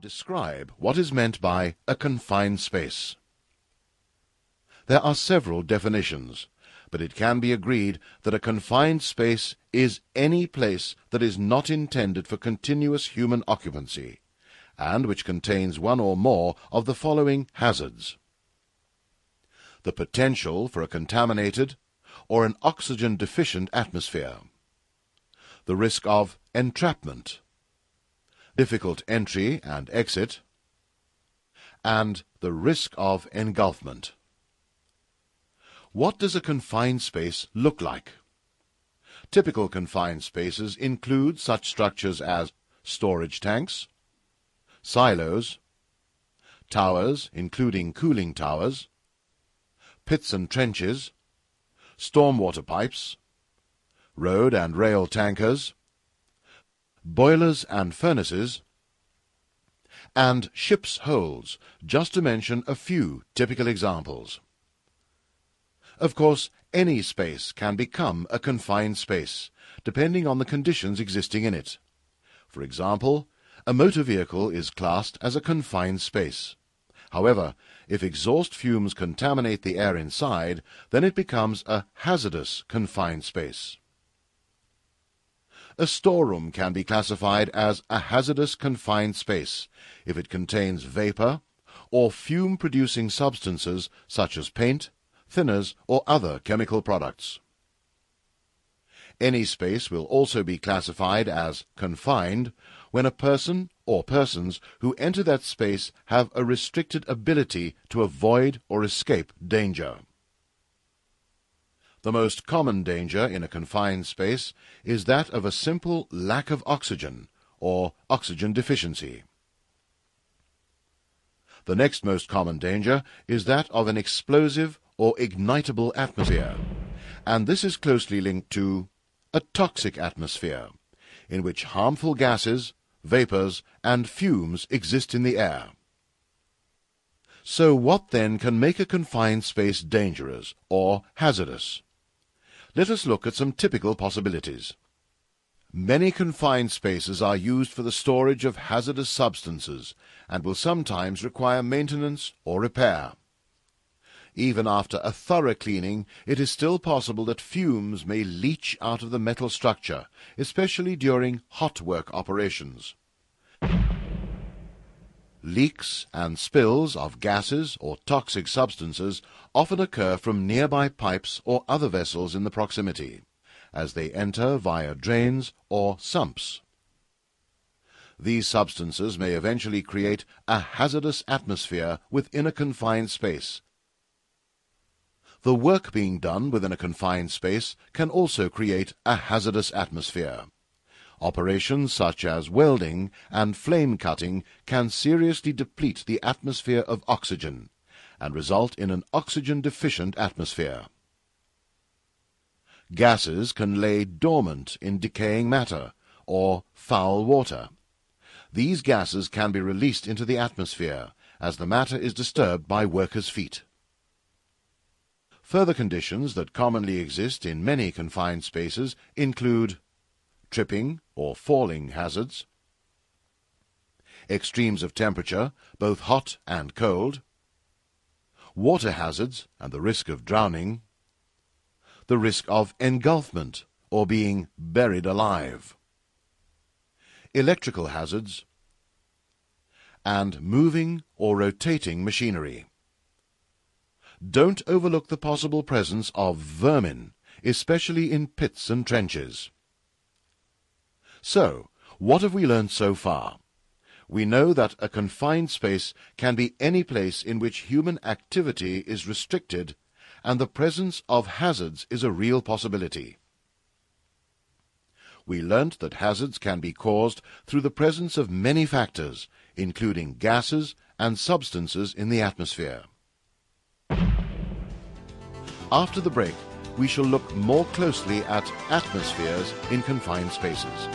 describe what is meant by a confined space. There are several definitions, but it can be agreed that a confined space is any place that is not intended for continuous human occupancy, and which contains one or more of the following hazards: the potential for a contaminated or an oxygen-deficient atmosphere, the risk of entrapment, difficult entry and exit, and the risk of engulfment. What does a confined space look like? Typical confined spaces include such structures as storage tanks, silos, towers including cooling towers, pits and trenches, stormwater pipes, road and rail tankers, boilers and furnaces, and ships' holds, just to mention a few typical examples. Of course, any space can become a confined space, depending on the conditions existing in it. For example, a motor vehicle is classed as a confined space. However, if exhaust fumes contaminate the air inside, then it becomes a hazardous confined space. A storeroom can be classified as a hazardous confined space if it contains vapor or fume-producing substances such as paint, thinners, or other chemical products. Any space will also be classified as confined when a person or persons who enter that space have a restricted ability to avoid or escape danger. The most common danger in a confined space is that of a simple lack of oxygen or oxygen deficiency. The next most common danger is that of an explosive or ignitable atmosphere, and this is closely linked to a toxic atmosphere, in which harmful gases, vapors, and fumes exist in the air. So what then can make a confined space dangerous or hazardous? Let us look at some typical possibilities. Many confined spaces are used for the storage of hazardous substances and will sometimes require maintenance or repair. Even after a thorough cleaning, it is still possible that fumes may leach out of the metal structure, especially during hot work operations. Leaks and spills of gases or toxic substances often occur from nearby pipes or other vessels in the proximity, as they enter via drains or sumps. These substances may eventually create a hazardous atmosphere within a confined space. The work being done within a confined space can also create a hazardous atmosphere. Operations such as welding and flame cutting can seriously deplete the atmosphere of oxygen and result in an oxygen-deficient atmosphere. Gases can lay dormant in decaying matter or foul water. These gases can be released into the atmosphere as the matter is disturbed by workers' feet. Further conditions that commonly exist in many confined spaces include tripping or falling hazards, extremes of temperature, both hot and cold, water hazards and the risk of drowning, the risk of engulfment or being buried alive, electrical hazards, and moving or rotating machinery. Don't overlook the possible presence of vermin, especially in pits and trenches. So, what have we learned so far? We know that a confined space can be any place in which human activity is restricted and the presence of hazards is a real possibility. We learnt that hazards can be caused through the presence of many factors, including gases and substances in the atmosphere. After the break, we shall look more closely at atmospheres in confined spaces.